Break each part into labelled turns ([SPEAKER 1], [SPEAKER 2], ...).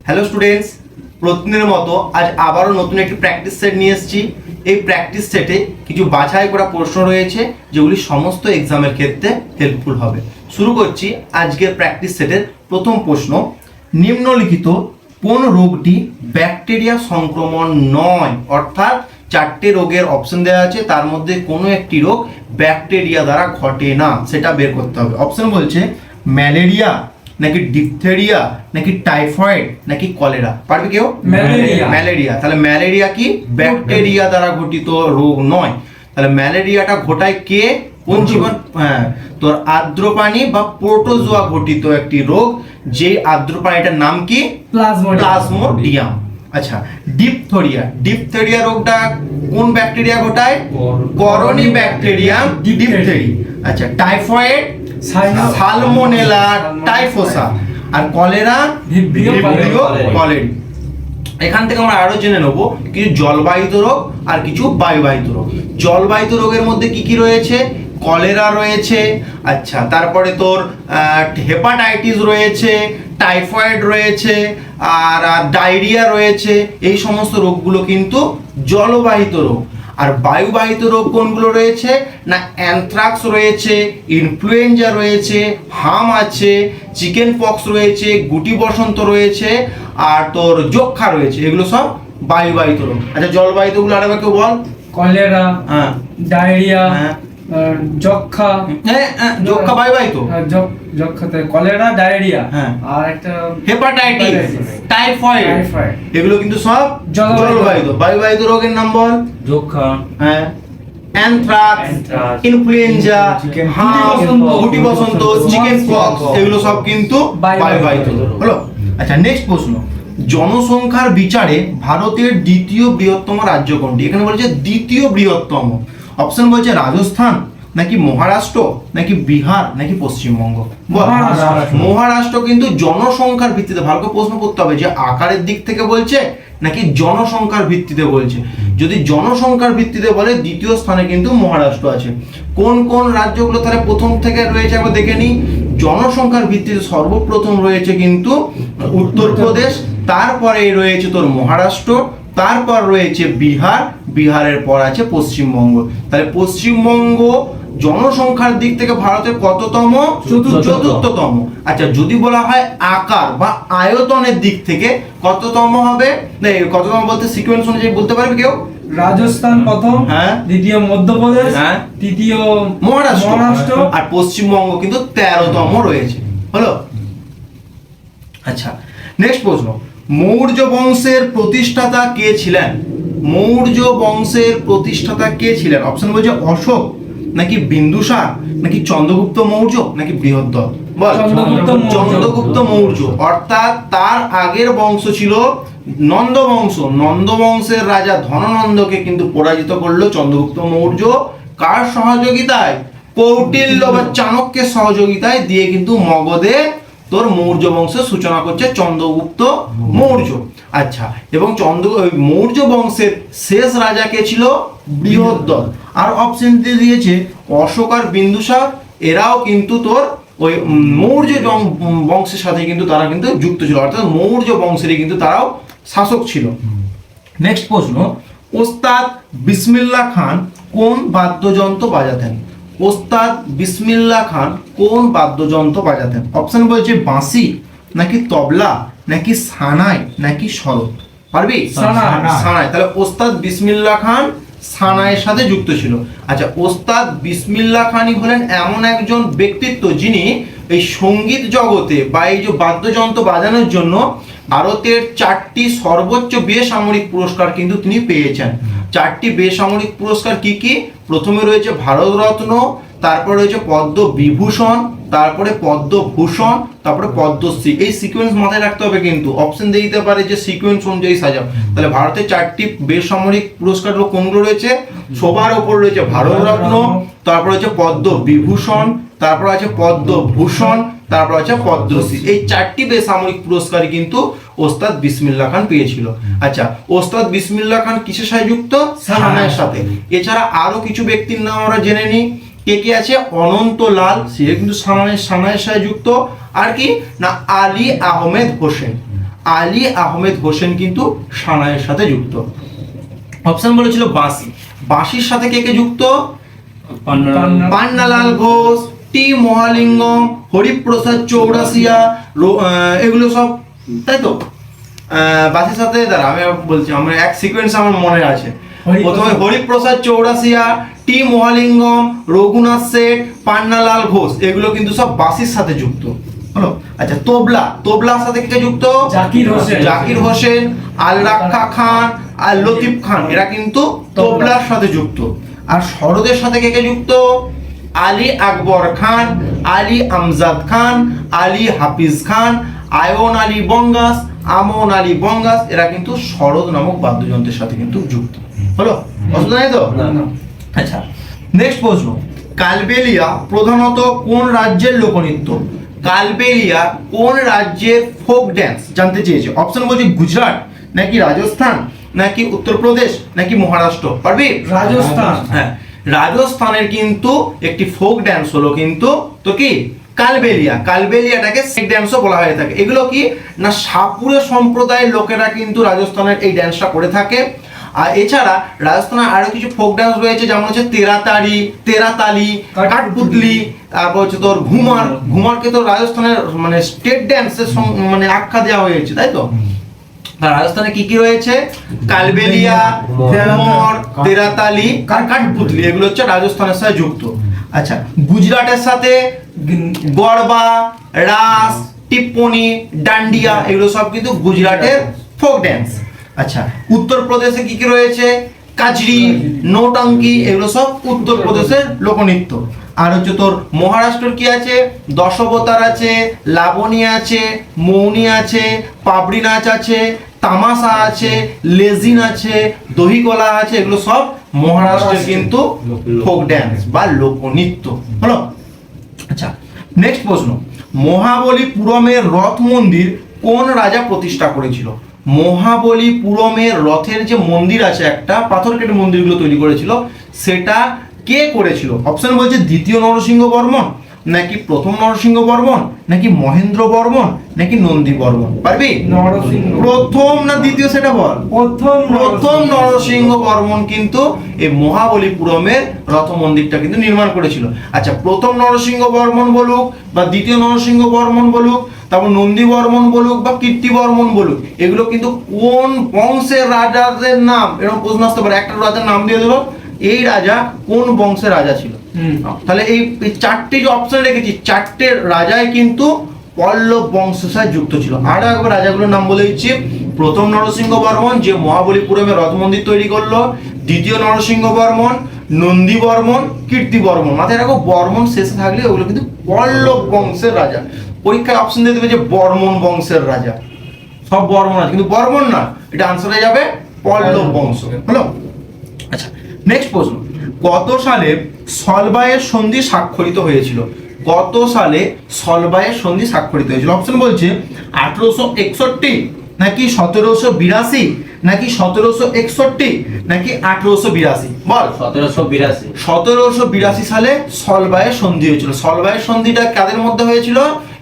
[SPEAKER 1] Hello students, প্রতিদিনের মতো আজ আবারও নতুন একটি প্র্যাকটিস সেট নিয়ে এসেছি। এই প্র্যাকটিস সেটে কিছু বাছাই করা প্রশ্ন রয়েছে যেগুলি সমস্ত এক্সামের ক্ষেত্রে হেল্পফুল হবে। শুরু করছি আজকের প্র্যাকটিস সেটের প্রথম প্রশ্ন। নিম্নলিখিত কোন রোগটি ব্যাকটেরিয়া সংক্রমণ নয়? অর্থাৎ চারটে রোগের অপশন দেওয়া আছে, তার মধ্যে কোনো একটি রোগ ব্যাকটেরিয়া দ্বারা ঘটে না, সেটা বের করতে হবে। অপশন বলছে ম্যালেরিয়া, নাকি ডিপথেরিয়া, নাকি টাইফয়েড, নাকি কলেরা। পারবে কেউ? ম্যালেরিয়া। তাহলে ম্যালেরিয়া কি ব্যাকটেরিয়া দ্বারা ঘটিত রোগ নয়। তাহলে ম্যালেরিয়াটা ঘটায় কে? কোন জীবাণু? হ্যাঁ, তোর আর্দ্র পানি বা প্রোটোজোয়া ঘটিত একটি রোগ, যে আর্দ্র পানিটার নাম কি? প্লাজমোডিয়াম। আচ্ছা, ডিপথেরিয়া রোগটা কোন ব্যাকটেরিয়া ঘটায়? করনি ব্যাকটেরিয়াম ডিপথেরি। আচ্ছা, টাইফয়েড সালমোনেলা টাইফোসা, আর কলেরা ভিব্রিও কলেরি। এখান থেকে আমরা আরো জেনে নেব কিছু জলবাহিত রোগ আর কিছু বায়ুবাহিত রোগ। জলবাহিত রোগের মধ্যে কি কি রয়েছে? কলেরা রয়েছে, আচ্ছা, তারপরে তোর হেপাটাইটিস রয়েছে, টাইফয়েড রয়েছে, আর ডায়রিয়া রয়েছে। এই সমস্ত রোগগুলো কিন্তু জলবাহিত রোগ। আর বায়ুবাহিত রোগ কোনগুলো রয়েছে? না, অ্যানথ্রাক্স রয়েছে, ইনফ্লুয়েঞ্জা রয়েছে, হাম আছে, চিকেন পক্স রয়েছে, গুটি বসন্ত রয়েছে, আর তোর যক্ষা রয়েছে। এগুলো সব বায়ুবাহিত রোগ। আচ্ছা, জলবাহিতগুলো আরেকবার কেউ বল।
[SPEAKER 2] কলেরা,
[SPEAKER 1] হ্যাঁ,
[SPEAKER 2] ডায়রিয়া, যক্ষা।
[SPEAKER 1] হ্যাঁ, যক্ষা বায়ুবাহিত।
[SPEAKER 2] যক্ষাতে কলেরা, ডায়রিয়া,
[SPEAKER 1] হ্যাঁ,
[SPEAKER 2] আর একটা
[SPEAKER 1] হেপাটাইটিস, টাইফয়েড, এগুলো কিন্তু সব জলবাহিত। বায়ুবাহিত রোগের নাম বল।
[SPEAKER 2] যক্ষা,
[SPEAKER 1] হ্যাঁ, অ্যানথ্রাক্স, ইনফ্লুয়েঞ্জা, হাম, গুটি বসন্ত, চিকেন পক্স, এগুলো সব কিন্তু বায়ুবাহিত রোগ হলো। আচ্ছা, নেক্সট প্রশ্ন। জনসংখ্যার বিচারে ভারতের দ্বিতীয় বৃহত্তম রাজ্য কোনটি? এখানে বলেছে দ্বিতীয় বৃহত্তম। অপশন বলছে রাজস্থান, নাকি মহারাষ্ট্র, নাকি বিহার, নাকি পশ্চিমবঙ্গ। মহারাষ্ট্র কিন্তু জনসংখ্যার ভিত্তিতে, ভালো করে প্রশ্ন করতে হবে যে আকারের দিক থেকে বলছে নাকি জনসংখ্যার ভিত্তিতে বলছে। যদি জনসংখ্যার ভিত্তিতে বলে, দ্বিতীয় স্থানে কিন্তু মহারাষ্ট্র আছে। কোন কোন রাজ্যগুলো তাহলে প্রথম থেকে রয়েছে আমরা দেখে নিই। জনসংখ্যার ভিত্তিতে সর্বপ্রথম রয়েছে কিন্তু উত্তরপ্রদেশ, তারপরে রয়েছে তোর মহারাষ্ট্র, তারপর রয়েছে বিহার, বিহারের পর আছে পশ্চিমবঙ্গ। তাহলে পশ্চিমবঙ্গ জনসংখ্যার দিক থেকে ভারতের কততম? চতুর্থতম। আচ্ছা, যদি বলা হয় আকার বা আয়তনের দিক থেকে কততম হবে? কততম বলতে সিকোয়েন্স অনুযায়ী বলতে পারবে কেউ?
[SPEAKER 2] রাজস্থান প্রথম,
[SPEAKER 1] হ্যাঁ,
[SPEAKER 2] দ্বিতীয় মধ্যপ্রদেশ,
[SPEAKER 1] হ্যাঁ,
[SPEAKER 2] তৃতীয়
[SPEAKER 1] মহারাষ্ট্র, আর পশ্চিমবঙ্গ কিন্তু 13তম রয়েছে হলো। আচ্ছা, নেক্সট প্রশ্ন। মৌর্য বংশের প্রতিষ্ঠাতা কে ছিলেন? মৌর্য বংশের প্রতিষ্ঠাতা কে ছিলেন? অপশন বলছে অশোক, নাকি বিন্দুসার, নাকি চন্দ্রগুপ্ত মৌর্য, নাকি বৃহদ্রথ। বল। চন্দ্রগুপ্ত মৌর্য। অর্থাৎ তার আগের বংশ ছিল নন্দ বংশ। নন্দ বংশের রাজা ধননন্দকে কিন্তু পরাজিত করলো চন্দ্রগুপ্ত মৌর্য। কার সহযোগিতায়? কৌটিল্য বা চাণক্যের সহযোগিতায় দিয়ে কিন্তু মগধে তোর মৌর্য বংশের সূচনা করছে চন্দ্রগুপ্ত মৌর্য। আচ্ছা, এবং মৌর্য বংশের শেষ রাজা কে ছিল? বৃহদ্রথ। আর অপশন দিয়েছে অশোক আর বিন্দুসার, এরাও কিন্তু তোর ওই মৌর্য বংশের সাথে কিন্তু তারা কিন্তু যুক্ত ছিল, অর্থাৎ মৌর্য বংশেরই কিন্তু তারাও শাসক ছিল। নেক্সট প্রশ্ন। ওস্তাদ বিসমিল্লাহ খান কোন বাদ্যযন্ত্র বাজাতেন? ওস্তাদ বিসমিল্লাহ খান কোন বাদ্যযন্ত্র বাজাতেন? অপশন বলছে বাঁশি, নাকি তবলা, নাকি সানাই, নাকি সরোদ। পারবি? সানাই। তাহলে ওস্তাদ বিসমিল্লাহ খান সানাইয়ের সাথে যুক্ত ছিল। আচ্ছা, ওস্তাদ বিসমিল্লাহ খানই হলেন এমন একজন ব্যক্তিত্ব যিনি এই সঙ্গীত জগতে বা এই যে বাদ্যযন্ত্র বাজানোর জন্য ভারতের 4টি সর্বোচ্চ বেসামরিক পুরস্কার কিন্তু তিনি পেয়েছেন। 4টি বেসামরিক পুরস্কার কি কি? প্রথমে রয়েছে ভারতরত্ন, তারপরে রয়েছে পদ্মবিভূষণ, তারপরে পদ্মভূষণ, তারপরে পদ্মশ্রী। এই সিকোয়েন্স মাথায় রাখতে হবে, কিন্তু অপশন দিয়ে দিতে পারে যে সিকোয়েন্স অনুযায়ী সাজাও। তাহলে ভারতের 4টি বেসামরিক পুরস্কারগুলো কোনগুলো রয়েছে? সবার ওপর রয়েছে ভারতরত্ন, তারপর হচ্ছে পদ্মবিভূষণ, তারপর আছে পদ্মভূষণ, তারপর আছে পদ্মশ্রী। এই 4টি বেসামরিক পুরস্কারই কিন্তু ওস্তাদ বিসমিল্লাহ খান পেয়েছিল। আচ্ছা, ওস্তাদ বিসমিল্লাহ খান কিসের সাথে যুক্ত? সানাইয়ের সাথে। এছাড়া আরো কিছু ব্যক্তির নাম আমরা জেনে নিই। কে কে আছে? অনন্ত লাল, সে কিন্তু সানাইয়ের সাথে যুক্ত। আর কি না, আলী আহমেদ হোসেন। আলী আহমেদ হোসেন কিন্তু সানাইয়ের সাথে যুক্ত। অপশন বলেছিল বাঁশি, বাঁশির সাথে কে কে যুক্ত? পান্নালাল ঘোষ, টি মহালিঙ্গম, হরিপ্রসাদ চৌরাসিয়া, এগুলো সব, তাই তো? বাঁশির সাথে দাঁড়া আমি বলছি, আমার এক সিকোয়েন্স আমার মনে আছে। প্রথমে হরিপ্রসাদ চৌরাসিয়া, টি মহালিঙ্গম, রঘুনাথ শেঠ, পান্নালাল ঘোষ, এগুলো কিন্তু সব বাঁশির সাথে যুক্ত হলো। আচ্ছা তবলা, তবলার সাথে কে যুক্ত? জাকির হোসেন, আল রাক্কা খান আর লতিফ খান, এরা কিন্তু তবলার সাথে যুক্ত। আর সরোদের সাথে কে কে যুক্ত? আলী আকবর খান, আলী আমজাদ খান, আলী হাফিজ খান, আয়ন আলী বঙ্গাস, আমন আলী বঙ্গাস, এরা কিন্তু সরোদ নামক বাদ্যযন্ত্রের সাথে কিন্তু যুক্ত হলো। অসুবিধা নেই তো? আচ্ছা নেক্সট প্রশ্ন, কালবেলিয়া প্রধানত কোন রাজ্যের লোকনৃত্য? কালবেলিয়া কোন রাজ্যের ফোক ড্যান্স জানতে চেয়েছে। অপশন বলছি গুজরাট, নাকি রাজস্থান, নাকি উত্তরপ্রদেশ, নাকি মহারাষ্ট্র। পারবি?
[SPEAKER 2] রাজস্থান।
[SPEAKER 1] হ্যাঁ, রাজস্থানের কিন্তু একটি ফোক ড্যান্স হলো কিন্তু তো কি কালবেলিয়া। কালবেলিয়াটাকে ফোক ড্যান্সও বলা হয়ে থাকে। এগুলো কি না সাপুরে সম্প্রদায়ের লোকেরা কিন্তু রাজস্থানের এই ড্যান্সটা করে থাকে। আর এছাড়া রাজস্থানের আরো কিছু ফোক ডান্স রয়েছে, যেমন হচ্ছে তেরাতালি, কাঠপুতলি, তারপর হচ্ছে তোর ঘুমার। ঘুমারকে তো রাজস্থানের মানে স্টেট ড্যান্সের মানে আখ্যা দেওয়া হয়েছে, তাই তো? রাজস্থানে কি কি রয়েছে? কালবেলিয়া, ঘুমর, তেরাতালি, কাঠপুতলি, এগুলো হচ্ছে রাজস্থানের সাথে যুক্ত। আচ্ছা গুজরাটের সাথে গরবা, রাস, টিপ্পনি, ডান্ডিয়া, এগুলো সব কিন্তু গুজরাটের ফোক ড্যান্স। আচ্ছা উত্তরপ্রদেশে কি কি রয়েছে? কাজরি, নৌটাঙ্কি, এগুলো সব উত্তরপ্রদেশের লোকনৃত্য। আর হচ্ছে তোর মহারাষ্ট্রের কি আছে? দশাবতার আছে, লাবণী আছে, মৌনি আছে, পাবড়ি নাচ আছে, তামাশা আছে, লেজিন আছে, দহিকলা আছে, এগুলো সব মহারাষ্ট্রের কিন্তু ফোক ড্যান্স বা লোকনৃত্য হলো। আচ্ছা নেক্সট প্রশ্ন, মহাবলীপুরমের রথ মন্দির কোন রাজা প্রতিষ্ঠা করেছিল? মহাবলীপুরমের রথের যে মন্দির আছে, একটা পাথর কেটে মন্দিরগুলো তৈরি করেছিল, সেটা কে করেছিল? অপশন বলছে দ্বিতীয় নরসিংহ বর্মন, নাকি প্রথম নরসিংহ বর্মন, নাকি মহেন্দ্র বর্মন, নাকি নন্দী বর্মন। পারবি? প্রথম না দ্বিতীয় সেটা বল। প্রথম নরসিংহ বর্মন কিন্তু এই মহাবলীপুরমের রথ মন্দিরটা কিন্তু নির্মাণ করেছিল। আচ্ছা প্রথম নরসিংহ বর্মন বলুক বা দ্বিতীয় নরসিংহ বর্মন বলুক, তারপর নন্দী বর্মন বলুক বা কীর্তি বর্মন বলুক, এগুলো কিন্তু কোন বংশের রাজাদের নাম? এরকম প্রশ্ন আসতে পারে। একটা রাজার নাম দিয়ে দেবো, এই রাজা কোন বংশের রাজা ছিল। তাহলে এই চারটে যে অপশন রেখেছি, চারটে রাজাই কিন্তু পল্লব বংশের সাথে যুক্ত ছিল। আরো একবার রাজাগুলোর নাম বলে দিচ্ছি। প্রথম নরসিংহ বর্মন, যে মহাবলীপুরমে রথ মন্দির তৈরি করলো। দ্বিতীয় নরসিংহ বর্মন, নন্দী বর্মন, কীর্তি বর্মন। মাথায় রাখো বর্মন শেষে থাকলে ওগুলো কিন্তু পল্লব বংশের রাজা। পরীক্ষায় অপশন দিয়ে দেবে যে বর্মন বংশের রাজা, সব বর্মন আছে কিন্তু বর্মন না, এটা আনসার হয়ে যাবে পল্লব বংশ হলো। আচ্ছা নেক্সট প্রশ্ন, কত সালে সলবায়ের সন্ধি স্বাক্ষরিত হয়েছিল? কত সালে সলবায়ের সন্ধি স্বাক্ষরিত হয়েছিল? অপশন বলছে 1861, নাকি 1782, নাকি 1761, নাকি 1882। বল।
[SPEAKER 3] 1782।
[SPEAKER 1] 1782 সালে সলবায়ের সন্ধি হয়েছিল। সলবায়ের সন্ধিটা কাদের মধ্যে হয়েছিল?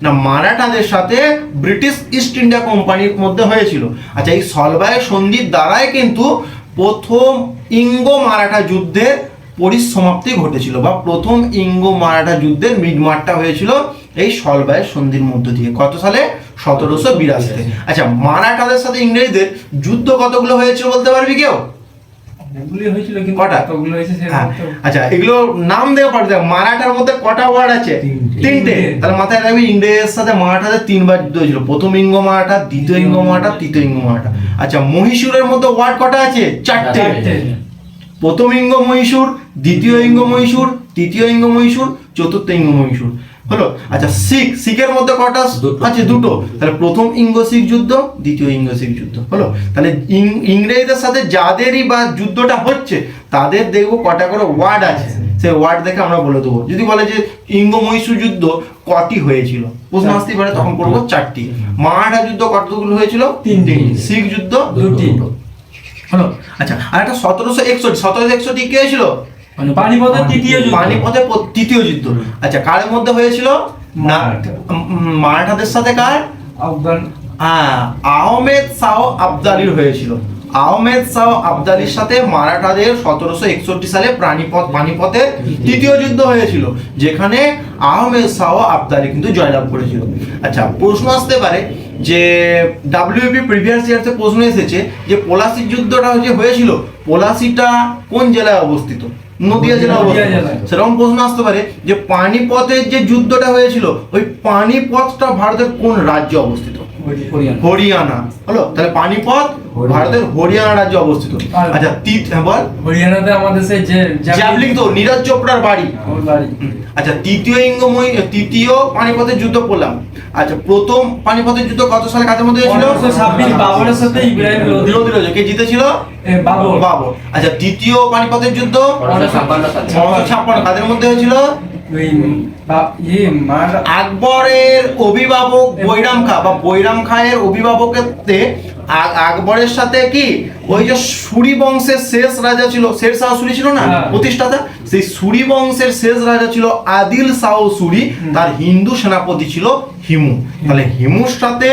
[SPEAKER 1] না মারাঠাদের সাথে ব্রিটিশ ইস্ট ইন্ডিয়া কোম্পানির মধ্যে হয়েছিল। আচ্ছা এই সলবায়ের সন্ধির দ্বারাই কিন্তু প্রথম ইঙ্গো মারাঠা যুদ্ধের পরিসমাপ্তি ঘটেছিল, বা প্রথম ইঙ্গো মারাঠা যুদ্ধের মিডমার্টটা হয়েছিল এই সলবায়ের সন্ধির মধ্য দিয়ে। কত সালে? 1782-তে। আচ্ছা মারাঠাদের সাথে ইংরেজদের যুদ্ধ কতগুলো হয়েছিল বলতে পারবি কেউ? কটা? আচ্ছা এগুলো নাম দেওয়া পারবে। মারাঠার মধ্যে কটা ওয়ার্ড আছে? তিনটে। তাহলে মাথায় রাখবি ইংরেজের সাথে মারাঠাদের তিনবার যুদ্ধ হয়েছিল। প্রথম ইঙ্গো মারাঠা, দ্বিতীয় ইঙ্গো মারাঠা, তৃতীয় ইঙ্গো মারাঠা। আচ্ছা মহীশূরের মধ্যে ওয়ার্ড কটা আছে? চারটে। প্রথম ইঙ্গ মহীশূর, দ্বিতীয় ইঙ্গ মহীশূর, তৃতীয় ইঙ্গ মহীশূর, চতুর্থ ইঙ্গ মহীশূর হলো। আচ্ছা শিখের মধ্যে কটা আছে? দুটো। তাহলে প্রথম ইঙ্গ শিখ যুদ্ধ, দ্বিতীয় ইঙ্গ শিখ যুদ্ধ হলো। তাহলে ইংরেজদের সাথে যাদেরই বা যুদ্ধটা হচ্ছে তাদের দেখবো কটা করে ওয়ার্ড আছে, সেই ওয়ার্ড দেখে আমরা বলে দেবো। যদি বলে যে ইঙ্গ মহীশূর যুদ্ধ কটি হয়েছিল, প্রশ্ন আসতেই পারে, তখন করবো চারটি। মারাঠা যুদ্ধ কতগুলো হয়েছিল? তিনটি। শিখ যুদ্ধ দুটি হলো। আচ্ছা আর একটা 1761 কি হয়েছিল?
[SPEAKER 2] পানিপথের তৃতীয় যুদ্ধ।
[SPEAKER 1] পানিপথের তৃতীয় যুদ্ধ। আচ্ছা কার মধ্যে হয়েছিল? না মারাঠাদের সাথে কার?
[SPEAKER 2] আফগান
[SPEAKER 1] আহমেদ শাহ আবদালির হয়েছিল। আহমেদ শাহ আবদালির সাথে মারাঠাদের 1761 সালে পানিপথের তৃতীয় যুদ্ধ হয়েছিল, যেখানে আহমেদ শাহ আবদালি কিন্তু জয়লাভ করেছিল। আচ্ছা, প্রশ্ন আসতে পারে যে ডাব্লিউপি প্রিভিয়াস ইয়ার্সে প্রশ্ন এসেছে যে পলাশির যুদ্ধটা হয়েছিল, পলাশিটা কোন জেলায় অবস্থিত? নদিয়া জেলায় অবস্থিত। সেরকম প্রশ্ন আসতে পারে যে পানিপথের যে যুদ্ধটা হয়েছিল, ওই পানিপথটা ভারতের কোন রাজ্যে অবস্থিত? হরিয়ানা। হলো, তাহলে পানিপথ ভারতের হরিয়ানা রাজ্যে অবস্থিত। আচ্ছা, বল।
[SPEAKER 2] হরিয়ানাতে আমাদের সেই যে
[SPEAKER 1] জ্যাভলিন তো নীরজ চোপড়ার বাড়ি। আচ্ছা, তৃতীয় পানিপথের যুদ্ধ পড়লাম। আচ্ছা, প্রথম পানিপথের যুদ্ধ কত সালে কাদের মধ্যে হয়েছিল?
[SPEAKER 2] 1526 বাবরের সাথে ইব্রাহিম লোধি।
[SPEAKER 1] কে জিতেছিল? বাবর। আচ্ছা, দ্বিতীয় পানিপথের যুদ্ধ 1556 কাদের মধ্যে হয়েছিল? আকবরের অভিভাবক বৈরাম খা বা বৈরাম খাঁয়ের অভিভাবকত্বে আকবরের সাথে কি ওই যে সুরি বংশের শেষ রাজা ছিল, শের শাহ সুরি ছিল না প্রতিষ্ঠাতা, সেই সুরি বংশের শেষ রাজা ছিল আদিল শাহ সুরি, তার হিন্দু সেনাপতি ছিল হিমু। তাহলে হিমুর সাথে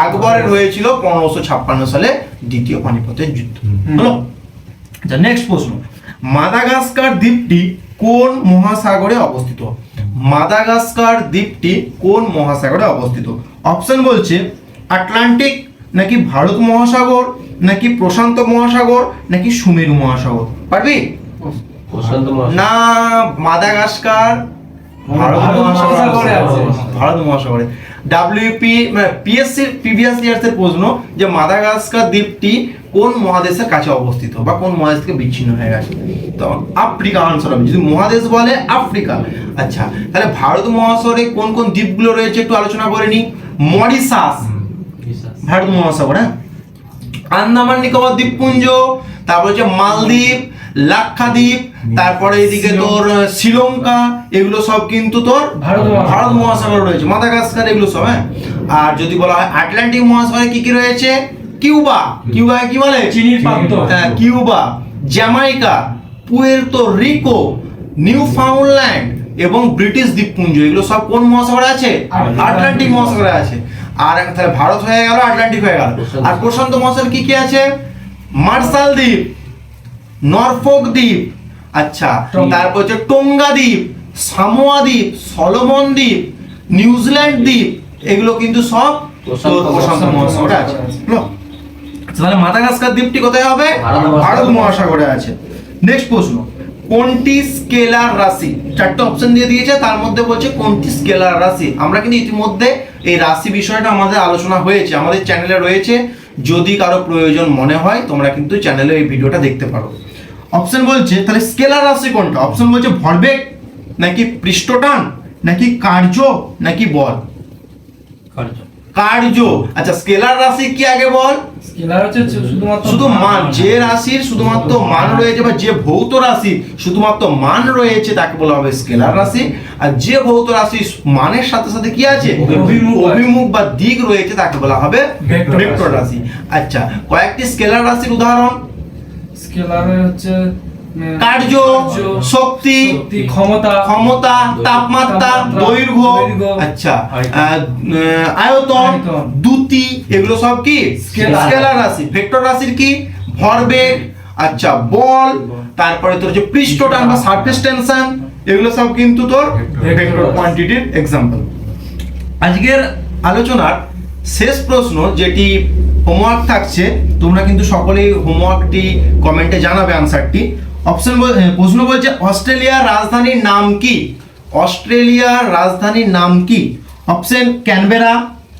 [SPEAKER 1] আকবরের হয়েছিল 1556 সালে দ্বিতীয় পানিপথের যুদ্ধ। হলো। আচ্ছা, নেক্সট প্রশ্ন, মাদাগাস্কার দ্বীপটি কোন মহাসাগরে অবস্থিত? মাদাগাস্কার দ্বীপটি কোন মহাসাগরে অবস্থিত? অপশন বলছে আটলান্টিক, নাকি ভারত মহাসাগর, নাকি প্রশান্ত মহাসাগর, নাকি সুমেরু মহাসাগর। পারবি? না, মাদাগাস্কার ভারত মহাসাগরে আছে। ভারত মহাসাগরে। ডাব্লিউপি পিএসসি প্রিভিয়াস ইয়ার্সের প্রশ্ন যে মাদাগাস্কার দ্বীপটি কোন মহাদেশের কাছে অবস্থিত বা কোন মহাদেশ থেকে বিচ্ছিন্ন হয়ে গেছে? তো আফ্রিকা আনসার হবে। যদি মহাদেশ বলে আফ্রিকা। আচ্ছা, তাহলে ভারত মহাসাগরে কোন কোন দ্বীপগুলো রয়েছে একটু আলোচনা করে নি। মরিশাস ভারত মহাসাগর, হ্যাঁ। আন্দামান নিকোবর দ্বীপপুঞ্জ, তারপর হচ্ছে মালদ্বীপ, লাক্ষাদ্বীপ, তারপরে এদিকে তোর শ্রীলঙ্কা, এগুলো সব কিন্তু তোর ভারত মহাসাগর রয়েছে। মাদাগাস্কার এগুলো সব, হ্যাঁ। আর যদি বলা হয় আটলান্টিক মহাসাগরে কি কি রয়েছে? কিউবা, কিউবাকে কি বলে?
[SPEAKER 2] চিনির পাত্র।
[SPEAKER 1] হ্যাঁ, Cuba, Jamaica, Puerto Rico, Newfoundland এবং ব্রিটিশ দ্বীপপুঞ্জ, এগুলো সব কোন মহাসাগরে আছে? আটলান্টিক মহাসাগরে আছে। আর তাহলে ভারত হয়ে গেল, আটলান্টিক হয়ে গেল। আর প্রশান্ত মহাসাগর কি কি আছে? মার্শাল দ্বীপ, নরফোক দ্বীপ, আচ্ছা, তারপর হচ্ছে টোঙ্গা দ্বীপ, সামোয়া দ্বীপ, সলোমন দ্বীপ, নিউজিল্যান্ড দ্বীপ, এগুলো কিন্তু সব প্রশান্ত মহাসাগরে আছে। তাহলে মাদাগাস্কার দ্বীপটি কোথায় হবে? ভারত মহাসাগরে আছে। নেক্সট প্রশ্ন, কোনটি স্কেলার রাশি? চারটে অপশন দিয়ে দিয়েছে, তার মধ্যে বলছে কোনটি স্কেলার রাশি। আমরা কিন্তু ইতিমধ্যে এই রাশি বিষয়টা আমাদের আলোচনা হয়েছে, আমাদের চ্যানেলে রয়েছে। যদি কারো প্রয়োজন মনে হয় তোমরা কিন্তু চ্যানেলে এই ভিডিওটা দেখতে পারো। অপশন বলছে তাহলে স্কেলার রাশি কোনটা? অপশন বলছে ভরবেগ, নাকি পৃষ্ঠটান, নাকি কার্য, নাকি বল? কার্য। আচ্ছা, স্কেলার রাশি কি আগে বল?
[SPEAKER 2] স্কেলার হচ্ছে
[SPEAKER 1] শুধু মান, যে রাশির শুধুমাত্র মান রয়েছে বা যে ভৌত রাশি শুধুমাত্র মান রয়েছে তাকে বলা হবে স্কেলার রাশি। আর যে ভৌত রাশি মানের সাথে সাথে কি আছে? অভিমুখ বা দিক রয়েছে তাকে বলা হবে ভেক্টর রাশি। আচ্ছা, কয়েকটি স্কেলার রাশির উদাহরণ।
[SPEAKER 2] স্কেলার হচ্ছে
[SPEAKER 1] কার্য, শক্তি, ক্ষমতা, তাপমাত্রা, দৈর্ঘ্য, আচ্ছা, আয়তন, দ্যুতি, এগুলো সব কি স্কেলার রাশি। ভেক্টর রাশির কি? ভরবেগ, আচ্ছা, বল, তারপরে তোর যে পৃষ্ঠটান বা সারফেস টেনশন, এগুলো সব কিন্তু তোর ভেক্টর কোয়ান্টিটির এক্সাম্পল। আজকের আলোচনার শেষ প্রশ্ন যেটি হোমওয়ার্ক থাকছে, তোমরা কিন্তু সকলেই হোমওয়ার্কটি কমেন্টে জানাবে আনসারটি। প্রশ্ন বলছে অস্ট্রেলিয়ার রাজধানীর নাম কি? অস্ট্রেলিয়ার রাজধানীর নাম কি? অপশন ক্যানবেরা,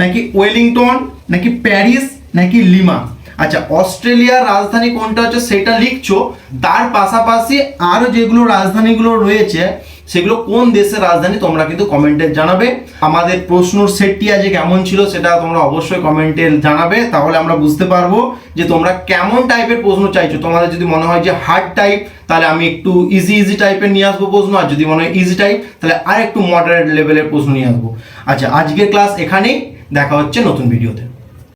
[SPEAKER 1] নাকি ওয়েলিংটন, নাকি প্যারিস, নাকি লিমা। আচ্ছা, অস্ট্রেলিয়ার রাজধানী কোনটা হচ্ছে সেটা লিখছো, তার পাশাপাশি আরো যেগুলো রাজধানীগুলো রয়েছে সেগুলো কোন দেশের রাজধানী তোমরা কিন্তু কমেন্টে জানাবে। আমাদের প্রশ্নর সেটটি আজ কেমন ছিল সেটা তোমরা অবশ্যই কমেন্টে জানাবে, তাহলে আমরা বুঝতে পারবো যে তোমরা কেমন টাইপের প্রশ্ন চাইছো। তোমাদের যদি মনে হয় যে হার্ড টাইপ, তাহলে আমি একটু ইজি টাইপের নিয়ে আসবো প্রশ্ন, আর যদি মনে হয় ইজি টাইপ তাহলে আর একটু মডারেট লেভেলের প্রশ্ন নিয়ে আসবো। আচ্ছা, আজকের ক্লাস এখানেই, দেখা হচ্ছে নতুন ভিডিওতে।